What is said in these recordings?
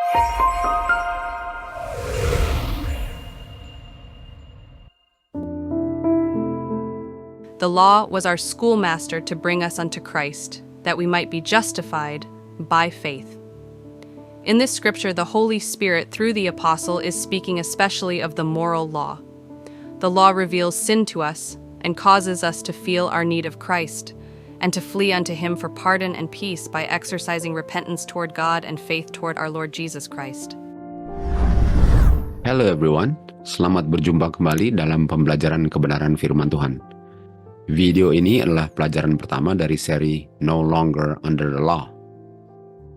The law was our schoolmaster to bring us unto Christ, that we might be justified by faith. In this scripture, the Holy Spirit, through the apostle, is speaking especially of the moral law. The law reveals sin to us and causes us to feel our need of Christ, and to flee unto Him for pardon and peace by exercising repentance toward God and faith toward our Lord Jesus Christ. Hello everyone, selamat berjumpa kembali dalam pembelajaran kebenaran firman Tuhan. Video ini adalah pelajaran pertama dari seri No Longer Under the Law.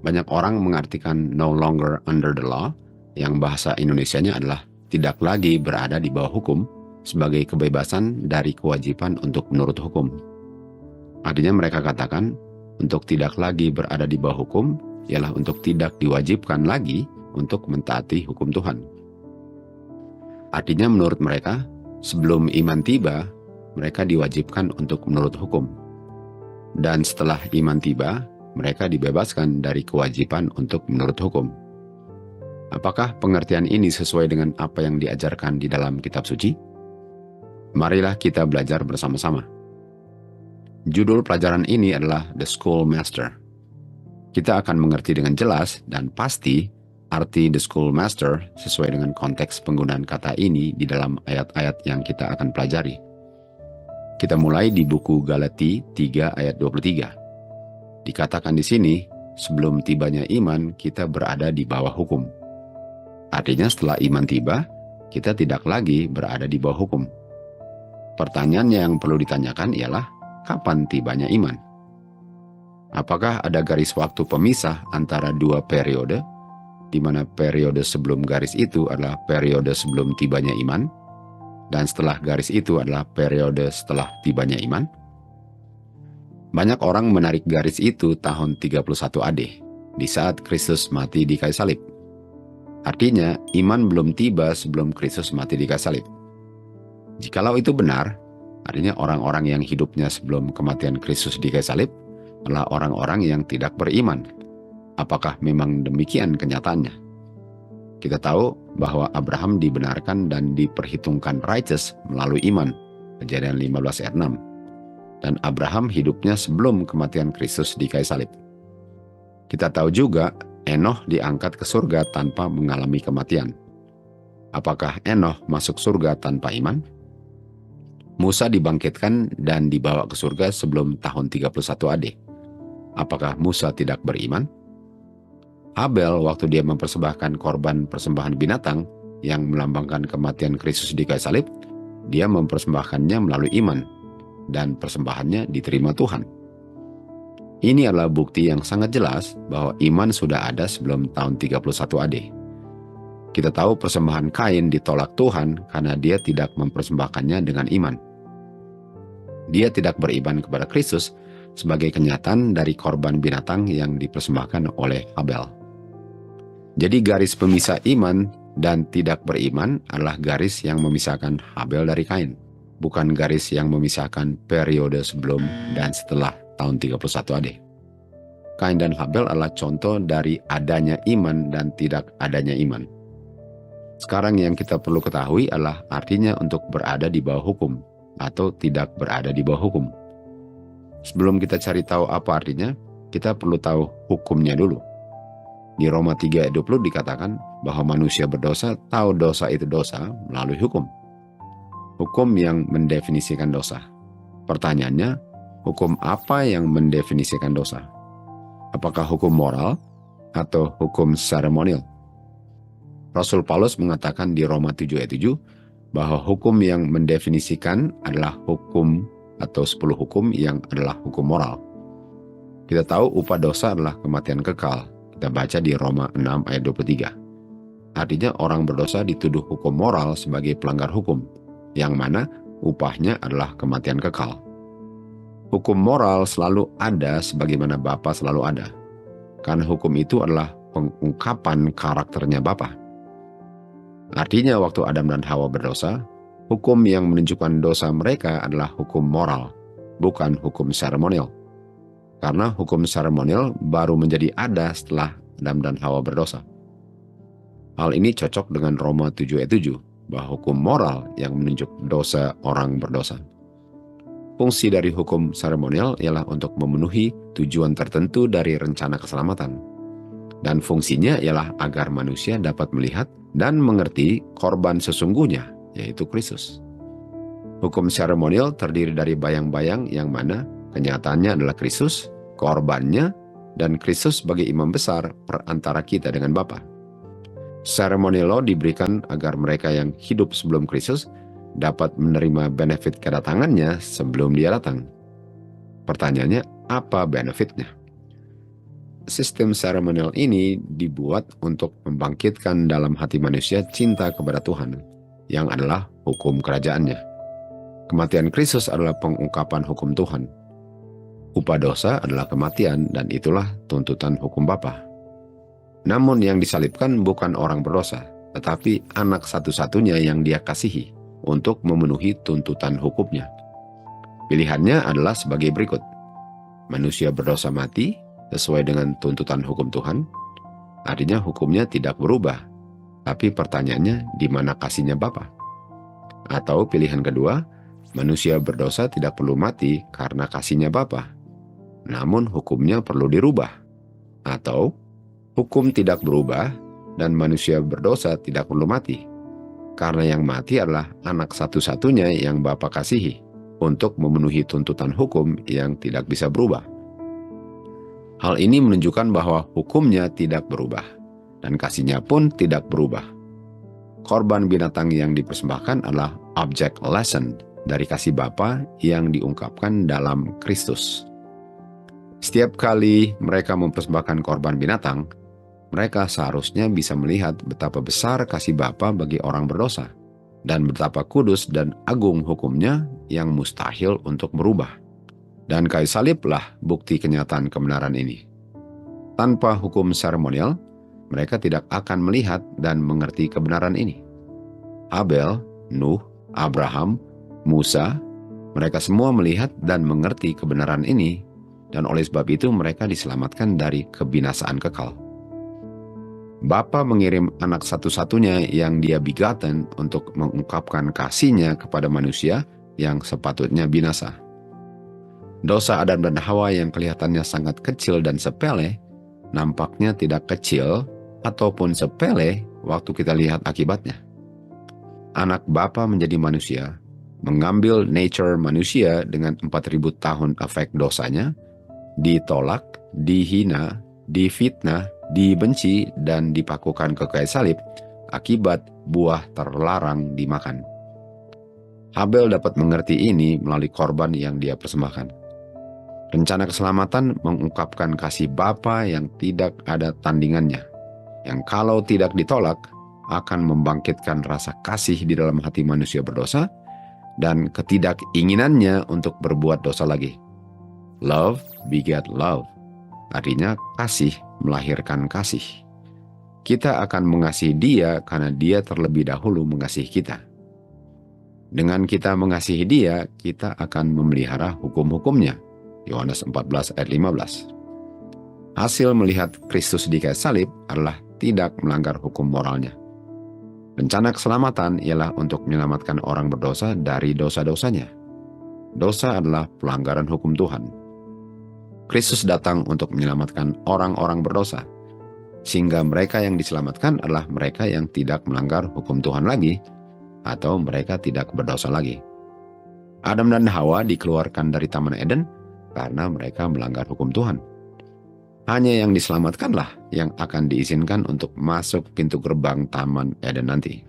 Banyak orang mengartikan No Longer Under the Law, yang bahasa Indonesianya adalah tidak lagi berada di bawah hukum, sebagai kebebasan dari kewajiban untuk menurut hukum. Artinya mereka katakan, untuk tidak lagi berada di bawah hukum, ialah untuk tidak diwajibkan lagi untuk mentaati hukum Tuhan. Artinya menurut mereka, sebelum iman tiba, mereka diwajibkan untuk menurut hukum. Dan setelah iman tiba, mereka dibebaskan dari kewajiban untuk menurut hukum. Apakah pengertian ini sesuai dengan apa yang diajarkan di dalam kitab suci? Marilah kita belajar bersama-sama. Judul pelajaran ini adalah The Schoolmaster. Kita akan mengerti dengan jelas dan pasti arti The Schoolmaster sesuai dengan konteks penggunaan kata ini di dalam ayat-ayat yang kita akan pelajari. Kita mulai di buku Galati 3 ayat 23. Dikatakan di sini, sebelum tibanya iman, kita berada di bawah hukum. Artinya setelah iman tiba, kita tidak lagi berada di bawah hukum. Pertanyaannya yang perlu ditanyakan ialah, kapan tibanya iman? Apakah ada garis waktu pemisah antara dua periode, di mana periode sebelum garis itu adalah periode sebelum tibanya iman, dan setelah garis itu adalah periode setelah tibanya iman? Banyak orang menarik garis itu tahun 31 AD, di saat Kristus mati di kayu salib. Artinya, iman belum tiba sebelum Kristus mati di kayu salib. Jikalau itu benar, artinya orang-orang yang hidupnya sebelum kematian Kristus di kayu salib adalah orang-orang yang tidak beriman. Apakah memang demikian kenyataannya? Kita tahu bahwa Abraham dibenarkan dan diperhitungkan righteous melalui iman, Kejadian 15 ayat 6. Dan Abraham hidupnya sebelum kematian Kristus di kayu salib. Kita tahu juga Enoh diangkat ke surga tanpa mengalami kematian. Apakah Enoh masuk surga tanpa iman? Musa dibangkitkan dan dibawa ke surga sebelum tahun 31 AD. Apakah Musa tidak beriman? Abel waktu dia mempersembahkan korban persembahan binatang yang melambangkan kematian Kristus di kayu salib, dia mempersembahkannya melalui iman, dan persembahannya diterima Tuhan. Ini adalah bukti yang sangat jelas bahwa iman sudah ada sebelum tahun 31 AD. Kita tahu persembahan Kain ditolak Tuhan karena dia tidak mempersembahkannya dengan iman. Dia tidak beriman kepada Kristus sebagai kenyataan dari korban binatang yang dipersembahkan oleh Abel. Jadi garis pemisah iman dan tidak beriman adalah garis yang memisahkan Habel dari Kain, bukan garis yang memisahkan periode sebelum dan setelah tahun 31 AD. Kain dan Habel adalah contoh dari adanya iman dan tidak adanya iman. Sekarang yang kita perlu ketahui adalah artinya untuk berada di bawah hukum atau tidak berada di bawah hukum. Sebelum kita cari tahu apa artinya, kita perlu tahu hukumnya dulu. Di Roma 3 ayat 20 dikatakan bahwa manusia berdosa tahu dosa itu dosa melalui hukum. Hukum yang mendefinisikan dosa. Pertanyaannya, hukum apa yang mendefinisikan dosa? Apakah hukum moral atau hukum seremonial? Rasul Paulus mengatakan di Roma 7 ayat 7 bahwa hukum yang mendefinisikan adalah hukum atau 10 hukum yang adalah hukum moral. Kita tahu upah dosa adalah kematian kekal. Kita baca di Roma 6 ayat 23. Artinya orang berdosa dituduh hukum moral sebagai pelanggar hukum, yang mana upahnya adalah kematian kekal. Hukum moral selalu ada sebagaimana Bapa selalu ada, karena hukum itu adalah pengungkapan karakternya Bapa. Artinya waktu Adam dan Hawa berdosa, hukum yang menunjukkan dosa mereka adalah hukum moral, bukan hukum seremonial. Karena hukum seremonial baru menjadi ada setelah Adam dan Hawa berdosa. Hal ini cocok dengan Roma 7 ayat 7, bahwa hukum moral yang menunjuk dosa orang berdosa. Fungsi dari hukum seremonial ialah untuk memenuhi tujuan tertentu dari rencana keselamatan. Dan fungsinya ialah agar manusia dapat melihat dan mengerti korban sesungguhnya, yaitu Kristus. Hukum seremonial terdiri dari bayang-bayang yang mana kenyataannya adalah Kristus, korbannya, dan Kristus sebagai imam besar perantara kita dengan Bapa. Ceremonial law diberikan agar mereka yang hidup sebelum Kristus dapat menerima benefit kedatangannya sebelum dia datang. Pertanyaannya, apa benefitnya? Sistem seremonial ini dibuat untuk membangkitkan dalam hati manusia cinta kepada Tuhan, yang adalah hukum kerajaannya. Kematian Kristus adalah pengungkapan hukum Tuhan. Upah dosa adalah kematian, dan itulah tuntutan hukum Bapa. Namun yang disalibkan bukan orang berdosa, tetapi anak satu-satunya yang dia kasihi untuk memenuhi tuntutan hukumnya. Pilihannya adalah sebagai berikut. Manusia berdosa mati sesuai dengan tuntutan hukum Tuhan, artinya hukumnya tidak berubah, tapi pertanyaannya di mana kasihnya Bapa? Atau pilihan kedua, manusia berdosa tidak perlu mati karena kasihnya Bapa, namun hukumnya perlu dirubah. Atau hukum tidak berubah dan manusia berdosa tidak perlu mati, karena yang mati adalah anak satu-satunya yang Bapa kasihi untuk memenuhi tuntutan hukum yang tidak bisa berubah. Hal ini menunjukkan bahwa hukumnya tidak berubah dan kasihnya pun tidak berubah. Korban binatang yang dipersembahkan adalah object lesson dari kasih Bapa yang diungkapkan dalam Kristus. Setiap kali mereka mempersembahkan korban binatang, mereka seharusnya bisa melihat betapa besar kasih Bapa bagi orang berdosa, dan betapa kudus dan agung hukumnya yang mustahil untuk berubah. Dan kayu saliblah bukti kenyataan kebenaran ini. Tanpa hukum seremonial, mereka tidak akan melihat dan mengerti kebenaran ini. Abel, Nuh, Abraham, Musa, mereka semua melihat dan mengerti kebenaran ini, dan oleh sebab itu mereka diselamatkan dari kebinasaan kekal. Bapa mengirim anak satu-satunya yang dia begotten untuk mengungkapkan kasihnya kepada manusia yang sepatutnya binasa. Dosa Adam dan Hawa yang kelihatannya sangat kecil dan sepele, nampaknya tidak kecil ataupun sepele waktu kita lihat akibatnya. Anak Bapa menjadi manusia, mengambil nature manusia dengan 4.000 tahun efek dosanya, ditolak, dihina, difitnah, dibenci, dan dipakukan ke kayu salib akibat buah terlarang dimakan. Habel dapat mengerti ini melalui korban yang dia persembahkan. Rencana keselamatan mengungkapkan kasih Bapa yang tidak ada tandingannya, yang kalau tidak ditolak akan membangkitkan rasa kasih di dalam hati manusia berdosa dan ketidakinginannya untuk berbuat dosa lagi. Love beget love. Artinya kasih melahirkan kasih. Kita akan mengasihi dia karena dia terlebih dahulu mengasihi kita. Dengan kita mengasihi dia, kita akan memelihara hukum-hukumnya. Yohanes 14 ayat 15. Hasil melihat Kristus di kayu salib adalah tidak melanggar hukum moralnya. Rencana keselamatan ialah untuk menyelamatkan orang berdosa dari dosa-dosanya. Dosa adalah pelanggaran hukum Tuhan. Kristus datang untuk menyelamatkan orang-orang berdosa, sehingga mereka yang diselamatkan adalah mereka yang tidak melanggar hukum Tuhan lagi, atau mereka tidak berdosa lagi. Adam dan Hawa dikeluarkan dari Taman Eden karena mereka melanggar hukum Tuhan. Hanya yang diselamatkanlah yang akan diizinkan untuk masuk pintu gerbang Taman Eden nanti.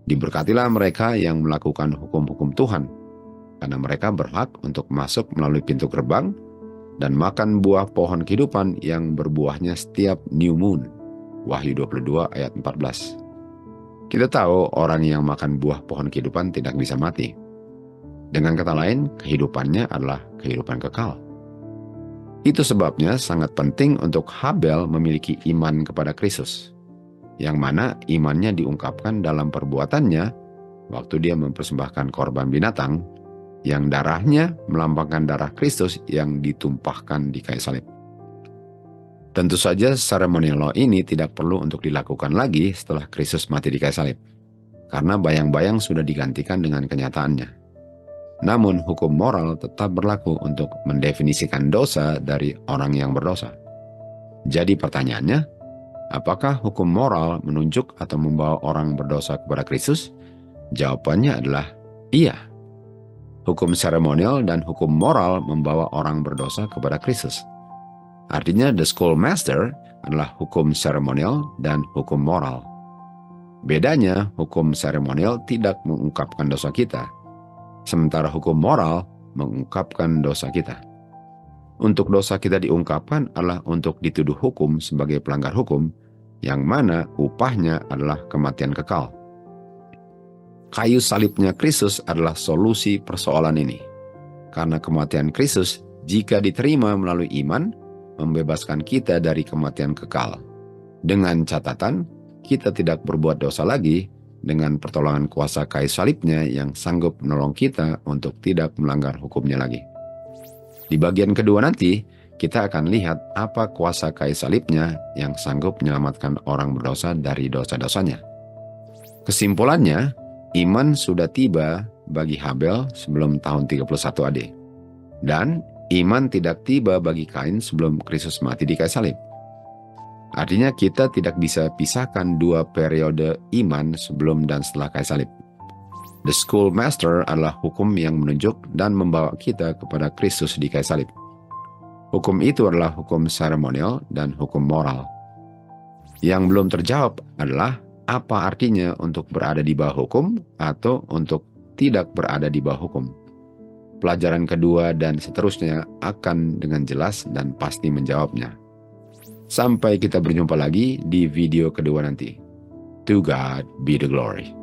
Diberkatilah mereka yang melakukan hukum-hukum Tuhan, karena mereka berhak untuk masuk melalui pintu gerbang dan makan buah pohon kehidupan yang berbuahnya setiap new moon. Wahyu 22 ayat 14. Kita tahu orang yang makan buah pohon kehidupan tidak bisa mati. Dengan kata lain, kehidupannya adalah kehidupan kekal. Itu sebabnya sangat penting untuk Habel memiliki iman kepada Kristus, yang mana imannya diungkapkan dalam perbuatannya waktu dia mempersembahkan korban binatang, yang darahnya melambangkan darah Kristus yang ditumpahkan di kayu salib. Tentu saja ceremonial law ini tidak perlu untuk dilakukan lagi setelah Kristus mati di kayu salib, karena bayang-bayang sudah digantikan dengan kenyataannya. Namun hukum moral tetap berlaku untuk mendefinisikan dosa dari orang yang berdosa. Jadi pertanyaannya, apakah hukum moral menunjuk atau membawa orang berdosa kepada Kristus? Jawabannya adalah iya. Hukum seremonial dan hukum moral membawa orang berdosa kepada Kristus. Artinya the schoolmaster adalah hukum seremonial dan hukum moral. Bedanya, hukum seremonial tidak mengungkapkan dosa kita, sementara hukum moral mengungkapkan dosa kita. Untuk dosa kita diungkapkan adalah untuk dituduh hukum sebagai pelanggar hukum, yang mana upahnya adalah kematian kekal. Kayu salibnya Kristus adalah solusi persoalan ini. Karena kematian Kristus, jika diterima melalui iman, membebaskan kita dari kematian kekal. Dengan catatan, kita tidak berbuat dosa lagi dengan pertolongan kuasa kayu salibnya yang sanggup menolong kita untuk tidak melanggar hukumnya lagi. Di bagian kedua nanti, kita akan lihat apa kuasa kayu salibnya yang sanggup menyelamatkan orang berdosa dari dosa-dosanya. Kesimpulannya, iman sudah tiba bagi Habel sebelum tahun 31 AD. Dan iman tidak tiba bagi Kain sebelum Kristus mati di kayu salib. Artinya kita tidak bisa pisahkan dua periode iman sebelum dan setelah kayu salib. The schoolmaster adalah hukum yang menunjuk dan membawa kita kepada Kristus di kayu salib. Hukum itu adalah hukum seremonial dan hukum moral. Yang belum terjawab adalah apa artinya untuk berada di bawah hukum atau untuk tidak berada di bawah hukum. Pelajaran kedua dan seterusnya akan dengan jelas dan pasti menjawabnya. Sampai kita berjumpa lagi di video kedua nanti. To God be the glory.